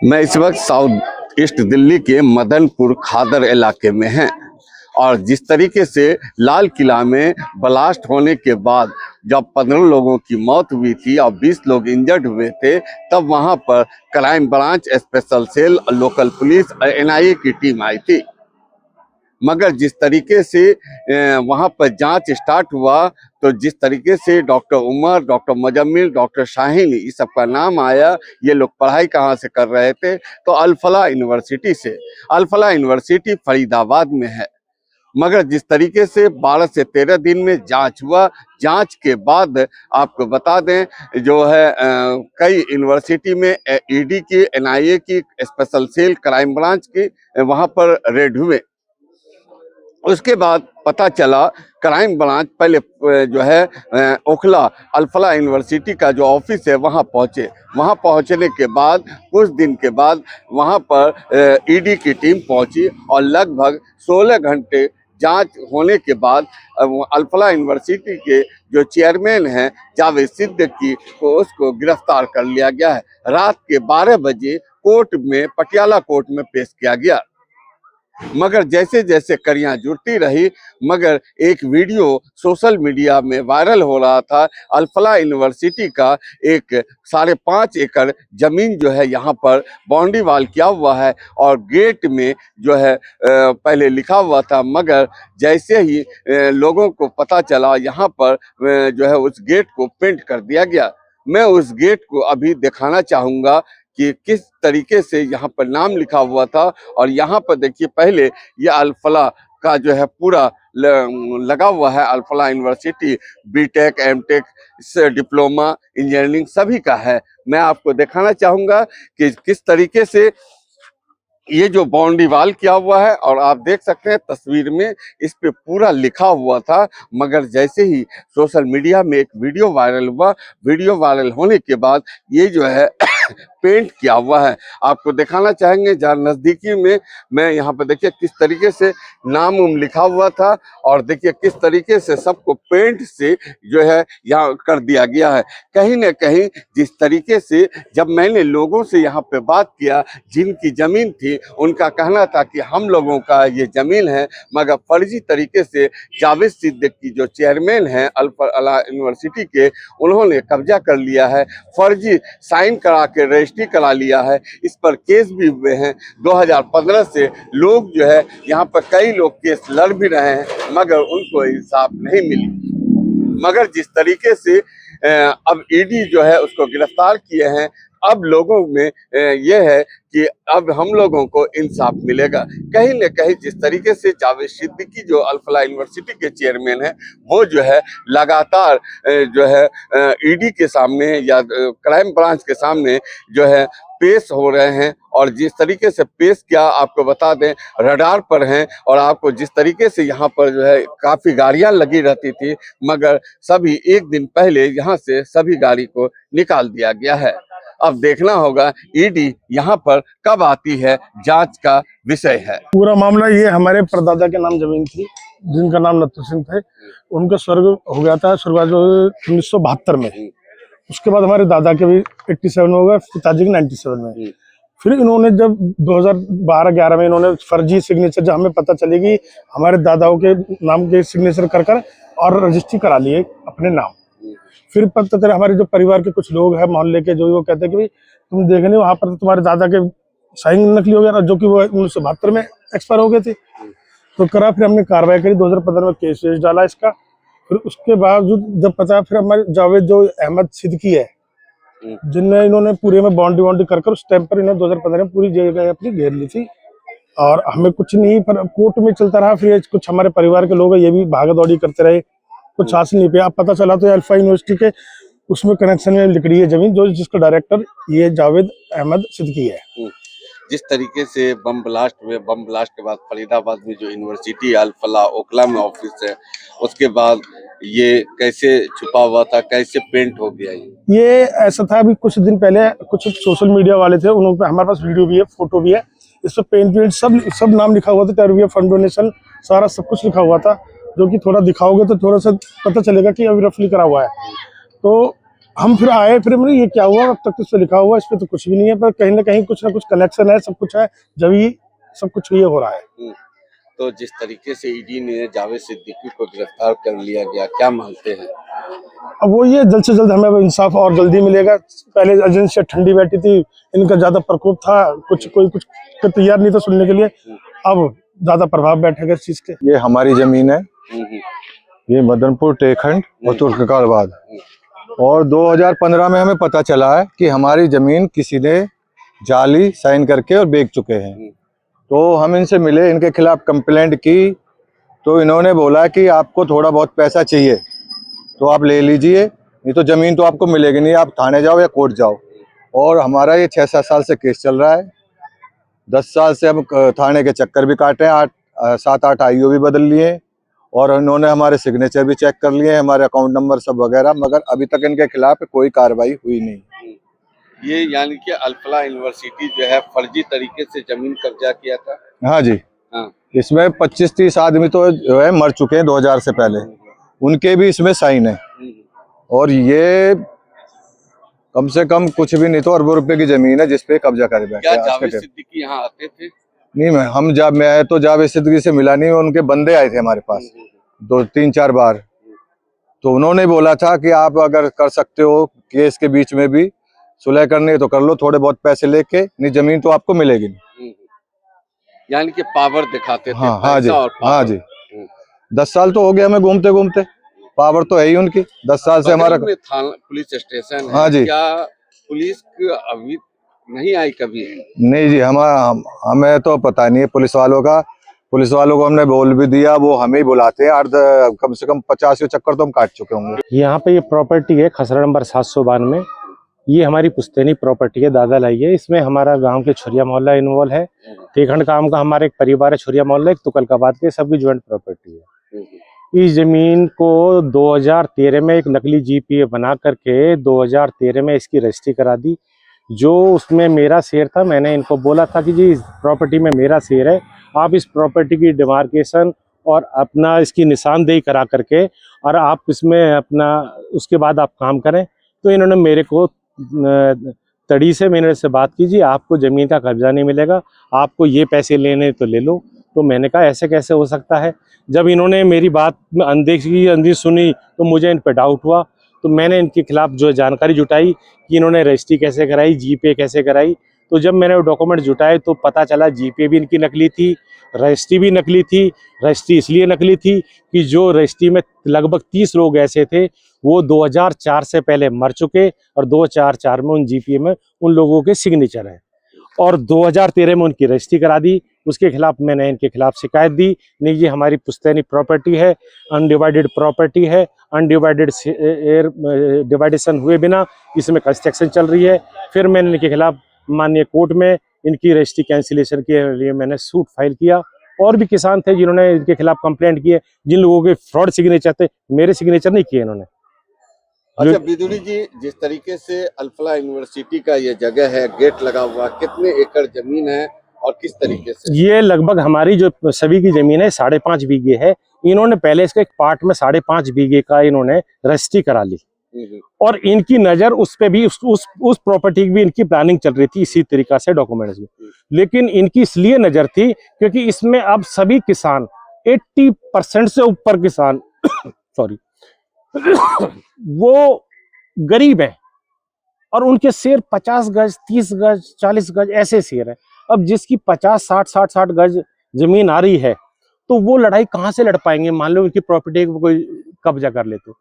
मैं इस वक्त साउथ ईस्ट दिल्ली के मदनपुर खादर इलाके में हैं और जिस तरीके से लाल किला में ब्लास्ट होने के बाद जब 15 लोगों की मौत हुई थी और 20 लोग इंजर्ड हुए थे, तब वहां पर crime branch, special cell, local police और एनआईए की टीम आई थी। मगर जिस तरीके से वहां पर जांच स्टार्ट हुआ तो जिस तरीके से doctor Umar, doctor Muzammil, doctor Shaheen, इस सब का नाम आया। ये लोग पढ़ाई कहाँ से कर रहे थे? तो अल-फलाह यूनिवर्सिटी से। अल-फलाह यूनिवर्सिटी फरीदाबाद में है। मगर जिस तरीके से 12 से 13 दिन में जांच हुआ, जांच के बाद आपको बता दें जो है कई यूनिवर्सिटी में ईडी की, एनआईए की, स्पेशल सेल, क्राइम ब्रांच की वहां पर रेड हुए। उसके बाद पता चला क्राइम ब्रांच पहले जो है ओखला अल-फलाह यूनिवर्सिटी का जो ऑफिस है वहां पहुंचे। वहां पहुंचने के बाद कुछ दिन के बाद वहां पर ईडी की टीम पहुंची और लगभग 16 घंटे जांच होने के बाद अल-फलाह यूनिवर्सिटी के जो चेयरमैन हैं जावेद सिद्दीकी को उसको गिरफ्तार कर लिया गया है। रात के 12 बजे कोर्ट में, पटियाला कोर्ट में पेश किया गया। मगर जैसे जैसे कड़ियां जुड़ती रही, मगर एक वीडियो सोशल मीडिया में वायरल हो रहा था। अल-फलाह यूनिवर्सिटी का एक 5.5 एकड़ जमीन जो है यहाँ पर बाउंड्री वाल किया हुआ है और गेट में जो है पहले लिखा हुआ था, मगर जैसे ही लोगों को पता चला यहाँ पर जो है उस गेट को पेंट कर दिया गया। मैं उस गेट को अभी दिखाना चाहूँगा कि किस तरीके से यहाँ पर नाम लिखा हुआ था। और यहाँ पर देखिए, पहले ये अल-फलाह का जो है पूरा लगा हुआ है। Al Falah university B Tech, M Tech, diploma, engineering सभी का है। मैं आपको दिखाना चाहूँगा कि किस तरीके से ये जो बाउंड्री वाल किया हुआ है, और आप देख सकते हैं तस्वीर में इस पे पूरा लिखा हुआ था। मगर जैसे ही सोशल मीडिया में एक वीडियो वायरल हुआ, वीडियो वायरल होने के बाद ये जो है पेंट किया हुआ है। आपको दिखाना चाहेंगे जहाँ नजदीकी में, मैं यहाँ पे देखिए किस तरीके से नाम लिखा हुआ था और देखिए किस तरीके से सबको पेंट से जो है यहाँ कर दिया गया है। कहीं न कहीं जिस तरीके से जब मैंने लोगों से यहाँ पे बात किया जिनकी जमीन थी, उनका कहना था कि हम लोगों का ये जमीन है, मगर फर्जी तरीके से जावेद सिद्दीकी जो चेयरमैन हैं अल-फलाह यूनिवर्सिटी के, उन्होंने कब्जा कर लिया है। फर्जी साइन करा के रजिस्ट्री करा लिया है। इस पर केस भी हुए हैं। 2015 से लोग जो है यहाँ पर कई लोग केस लड़ भी रहे हैं, मगर उनको इंसाफ नहीं मिली। मगर जिस तरीके से अब ईडी जो है उसको गिरफ्तार किए हैं, अब लोगों में ये है कि अब हम लोगों को इंसाफ मिलेगा। कहीं न कहीं जिस तरीके से जावेद सिद्दीकी जो अल-फलाह यूनिवर्सिटी के चेयरमैन हैं, वो जो है लगातार जो है ईडी के सामने या क्राइम ब्रांच के सामने जो है पेश हो रहे हैं। और जिस तरीके से पेश किया, आपको बता दें रडार पर हैं। और आपको जिस तरीके से यहाँ पर जो है काफ़ी गाड़ियाँ लगी रहती थी, मगर सभी एक दिन पहले यहाँ से सभी गाड़ी को निकाल दिया गया है। अब देखना होगा ईडी यहाँ पर कब आती है, जांच का विषय है। पूरा मामला ये, हमारे परदादा के नाम जमीन थी जिनका नाम नत्थु सिंह थे। उनका स्वर्ग हो गया था, स्वर्गवास 1972 में। उसके बाद हमारे दादा के भी 87 में हो गया, पिताजी के 97 में। फिर इन्होंने जब 2012-11 में इन्होंने फर्जी सिग्नेचर, जब हमें पता चलेगी हमारे दादाओं के नाम के सिग्नेचर कर और रजिस्ट्री करा लिए अपने नाम। फिर पता चला हमारे जो परिवार के कुछ लोग हैं मोहल्ले के, जो वो कहते हैं कि भाई तुम देख नहीं, वहाँ पर तो तुम्हारे दादा के साइन नकली हो गया, जो कि वो 1972 में एक्सपायर हो गए थे। तो करा, फिर हमने कार्रवाई करी, 2015 में केस डाला इसका। फिर उसके बावजूद जब पता, फिर हमारे जावेद जो अहमद सिद्दीकी है, जिनने इन्होंने पूरे में बाउंड्री कर उस टाइम पर इन्होंने 2015 में पूरी जगह अपनी घेर ली थी और हमें कुछ नहीं, पर कोर्ट में चलता रहा। फिर कुछ हमारे परिवार के लोग हैं, ये भी भागा दौड़ी करते रहे, कुछ हासिल नहीं पाया। अब पता चला तो अल-फलाह यूनिवर्सिटी के उसमें कनेक्शन में लिख रही है जमीन, जो जिसका डायरेक्टर ये जावेद अहमद सिद्दीकी है। जिस तरीके से बम ब्लास्ट हुए, बम ब्लास्ट के बाद फरीदाबाद में जो यूनिवर्सिटी अल-फलाह ओखला में ऑफिस है, उसके बाद ये कैसे छुपा हुआ था, कैसे पेंट हो गया? ये ऐसा था, अभी कुछ दिन पहले कुछ सोशल मीडिया वाले थे, उन पे हमारे पास वीडियो भी है, फोटो भी है, इस पर पेंट सब नाम लिखा हुआ था, टेरवियर फंड डोनेशन सारा सब कुछ लिखा हुआ था, जो कि थोड़ा दिखाओगे तो थोड़ा सा पता चलेगा कि अभी रफली करा हुआ है। तो हम फिर आए, फिर मैंने ये क्या हुआ, अब तक तो इस पे लिखा हुआ है, इस पे तो कुछ भी नहीं है, पर कहीं ना कहीं कुछ ना कुछ कनेक्शन है, सब कुछ है, जब ही सब कुछ ये हो रहा है। तो जिस तरीके से ईडी ने जावेद सिद्दीकी को गिरफ्तार कर लिया गया, क्या मानते हैं? अब वो ये जल्द से जल्द हमें अब इंसाफ और जल्दी मिलेगा। पहले एजेंसियां ठंडी बैठी थी, इनका ज्यादा प्रकोप था, कोई कुछ का तैयार नहीं था सुनने के लिए, अब ज्यादा प्रभाव बैठेगा इस चीज के। ये हमारी जमीन है, ये मदनपुर टेखंड और तुर्ककारबाद। और 2015 में हमें पता चला है कि हमारी जमीन किसी ने जाली साइन करके और बेच चुके हैं। तो हम इनसे मिले, इनके खिलाफ कंप्लेंट की, तो इन्होंने बोला कि आपको थोड़ा बहुत पैसा चाहिए तो आप ले लीजिए, नहीं तो ज़मीन तो आपको मिलेगी नहीं, आप थाने जाओ या कोर्ट जाओ। और हमारा ये 6-7 साल से केस चल रहा है, 10 साल से हम थाने के चक्कर भी काटे हैं, 7-8 आईओ भी बदल लिए, और इन्होंने हमारे सिग्नेचर भी चेक कर लिए, हमारे अकाउंट नंबर सब वगैरह, मगर अभी तक इनके खिलाफ कोई कार्रवाई हुई नहीं। ये यानी कि अल-फलाह यूनिवर्सिटी जो है फर्जी तरीके से जमीन कब्जा किया था। हाँ जी, हाँ। इसमें 25-30 आदमी तो जो है मर चुके हैं 2000 से पहले, उनके भी इसमें साइन है। और ये कम से कम कुछ भी नहीं तो अरबों रुपए की जमीन है जिसपे कब्जा कर बैठे। क्या जावेद सिद्दीकी यहाँ आते थे? नहीं, मैं तो जावेद सिद्दीकी से मिला नहीं, उनके बंदे आए थे हमारे पास 2-3-4 बार। तो उन्होंने बोला था कि आप अगर कर सकते हो केस के बीच में भी सुलह करनी है तो कर लो, थोड़े बहुत पैसे लेके, नहीं जमीन तो आपको मिलेगी नहीं। यानी कि पावर दिखाते थे। हाँ जी, हाँ जी। 10 साल तो हो गया हमें घूमते घूमते, पावर तो है ही उनकी। 10 साल से हमारा पुलिस स्टेशन है। हाँ जी। क्या पुलिस अभी नहीं आई कभी? नहीं जी, हमें तो पता नहीं है पुलिस वालों का। पुलिस वालों को हमने बोल भी दिया, वो हमें ही बुलाते हैं, कम से कम 50 चक्कर तो हम काट चुके होंगे। यहाँ पे ये प्रॉपर्टी है खसरा नंबर 792, ये हमारी पुश्तैनी प्रॉपर्टी है, दादा लाई है। इसमें हमारा गांव के छुरिया मोहल्ला इन्वॉल्व है, टेखंड काम का हमारा एक परिवार है, छुरिया मोहल्ला, एक तुगलकाबाद के, सबकी ज्वाइंट प्रॉपर्टी है। इस जमीन को 2013 में एक नकली जीपीए बना करके 2013 में इसकी रजिस्ट्री करा दी। जो उसमें मेरा शेयर था, मैंने इनको बोला था कि जी इस प्रॉपर्टी में मेरा शेयर है, आप इस प्रॉपर्टी की डिमार्केशन और अपना इसकी निशानदेही करा करके और आप इसमें अपना उसके बाद आप काम करें। तो इन्होंने मेरे को तड़ी से मैंने से बात की, जी आपको ज़मीन का कब्जा नहीं मिलेगा, आपको ये पैसे लेने तो ले लो। तो मैंने कहा ऐसे कैसे हो सकता है। जब इन्होंने मेरी बात में अनदेखी सुनी तो मुझे इन पर डाउट हुआ। तो मैंने इनके खिलाफ जो जानकारी जुटाई कि इन्होंने रजिस्ट्री कैसे कराई, जीपे कैसे कराई। तो जब मैंने वो डॉक्यूमेंट जुटाए तो पता चला जीपे भी इनकी नकली थी, रजिस्ट्री भी नकली थी। रजिस्ट्री इसलिए नकली थी कि जो रजिस्ट्री में लगभग 30 लोग ऐसे थे वो 2004 से पहले मर चुके, और 2004 में उन जीपीए में उन लोगों के सिग्नेचर हैं, और 2013 में उनकी रजिस्ट्री करा दी। उसके खिलाफ मैंने इनके खिलाफ शिकायत दी, नहीं ये हमारी पुश्तैनी प्रॉपर्टी है, अनडिवाइडेड प्रॉपर्टी है, अनडिवाइडेड डिवाइडेशन हुए बिना इसमें कंस्ट्रक्शन चल रही है। फिर मैंने इनके खिलाफ माननीय कोर्ट में इनकी रजिस्ट्री कैंसिलेशन के लिए मैंने सूट फाइल किया। और भी किसान थे जिन्होंने इनके खिलाफ कंप्लेंट किए, जिन लोगों के फ्रॉड सिग्नेचर थे, मेरे सिग्नेचर नहीं किए इन्होंने। अच्छा बिदुरी जी, जिस तरीके से अल-फलाह यूनिवर्सिटी का ये जगह है, गेट लगा हुआ, कितने एकड़ जमीन है और किस तरीके से? ये लगभग हमारी जो सभी की जमीन है 5.5 बीघे है। इन्होंने पहले इसका एक पार्ट में 5.5 बीघे का इन्होंने रजिस्ट्री करा ली, और इनकी नजर उस पे भी उस प्रॉपर्टी की भी इनकी प्लानिंग चल रही थी इसी तरीका से डॉक्यूमेंट्स में। लेकिन इनकी इसलिए नजर थी क्योंकि इसमें अब सभी किसान 80% से ऊपर किसान सॉरी वो गरीब हैं, और उनके शेर 50 गज, 30 गज, 40 गज ऐसे शेर है। अब जिसकी 50-60 गज जमीन आ रही है तो वो लड़ाई कहाँ से लड़ पाएंगे। मान लो उनकी प्रॉपर्टी को कोई कब्जा कर ले तो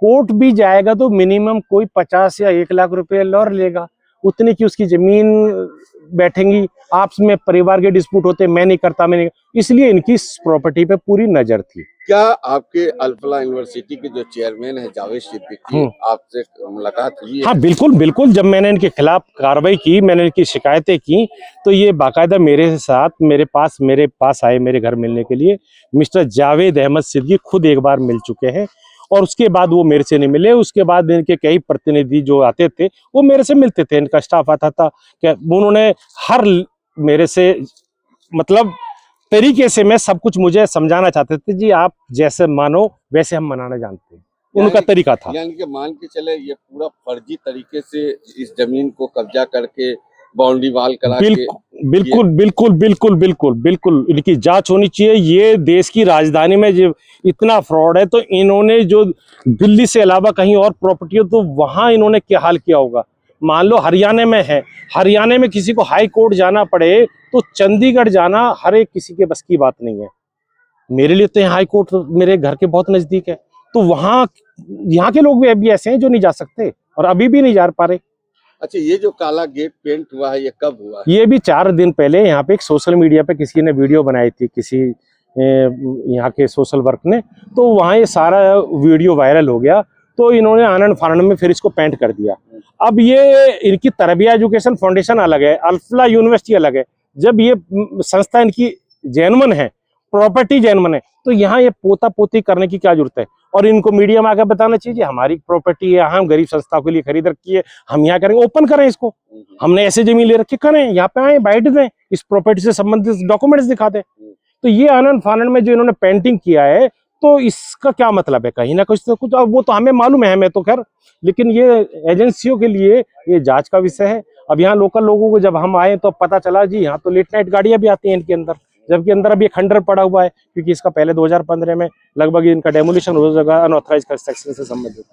कोर्ट भी जाएगा तो मिनिमम कोई 50 या 1 लाख रुपए लॉर लेगा, उतने की उसकी जमीन बैठेंगी। आपस में परिवार के डिस्प्यूट होते, मैं नहीं करता, मैं नहीं, इसलिए इनकी प्रॉपर्टी पे पूरी नजर थी। क्या आपके अल-फलाह यूनिवर्सिटी के जो चेयरमैन है जावेद सिद्दीकी, आपसे मुलाकात हुई है? हाँ बिल्कुल बिल्कुल, जब मैंने इनके खिलाफ कार्रवाई की, मैंने इनकी शिकायतें की, तो ये बाकायदा मेरे पास आए मेरे घर मिलने के लिए। मिस्टर जावेद अहमद सिद्दीकी खुद एक बार मिल चुके हैं, और उसके बाद वो मेरे से नहीं मिले। उसके बाद इनके कई प्रतिनिधि जो आते थे वो मेरे से मिलते थे, इनका स्टाफ आता था, क्या उन्होंने हर मेरे से मतलब तरीके से मैं सब कुछ मुझे समझाना चाहते थे, जी आप जैसे मानो वैसे हम मनाना जानते हैं। उनका तरीका था। यानी कि मान के चले ये पूरा फर्जी तरीके से इस जमीन को कब्जा करके बाउंड्री वाल करा के बिल्कुल बिल्कुल बिल्कुल बिल्कुल बिल्कुल इनकी जांच होनी चाहिए। ये देश की राजधानी में जो इतना फ्रॉड है, तो इन्होंने जो दिल्ली से अलावा कहीं और प्रॉपर्टी हो तो वहां इन्होंने क्या हाल किया होगा। मान लो हरियाणा में है, हरियाणा में किसी को हाई कोर्ट जाना पड़े तो चंडीगढ़ जाना हर एक किसी के बस की बात नहीं है। मेरे लिए तो यहाँ हाई कोर्ट मेरे घर के बहुत नजदीक है, तो वहां यहाँ के लोग भी अभी ऐसे हैं जो नहीं जा सकते और अभी भी नहीं जा पा रहे। अच्छा, ये जो काला गेट पेंट हुआ है ये कब हुआ है? ये भी 4 दिन पहले यहाँ पे एक सोशल मीडिया पे किसी ने वीडियो बनाई थी, किसी यहाँ के सोशल वर्क ने, तो वहाँ ये सारा वीडियो वायरल हो गया। तो इन्होंने आनंद फानंद में फिर इसको पेंट कर दिया। अब ये इनकी तरबिया एजुकेशन फाउंडेशन अलग है, अल्फला यूनिवर्सिटी अलग है। जब ये संस्था इनकी जेन्युइन है, प्रॉपर्टी जेन्युइन है, तो यहाँ ये पोता पोती करने की क्या जरूरत है। और इनको मीडिया में आकर बताना चाहिए हमारी प्रॉपर्टी है, हम गरीब संस्थाओं के लिए खरीद रखी है, हम यहाँ करेंगे, ओपन करें इसको। हमने ऐसे जमीन ले रखी, करें, यहाँ पे आए, बाइट दें, इस प्रॉपर्टी से संबंधित डॉक्यूमेंट्स दिखा दें। तो ये आनंद फानंद में जो इन्होंने पेंटिंग किया है, तो इसका क्या मतलब है? कहीं ना कुछ अब वो तो हमें मालूम है, हमें तो खैर, लेकिन ये एजेंसियों के लिए ये जांच का विषय है। अब यहाँ लोकल लोगों को जब हम आए तो पता चला जी यहाँ तो लेट नाइट गाड़ियां भी आती हैं इनके अंदर, जबकि अंदर अभी खंडर पड़ा हुआ है, क्योंकि इसका पहले 2015 में लगभग इनका डेमोलिशन हो जाएगा अनऑथराइज्ड कंस्ट्रक्शन से संबंधित।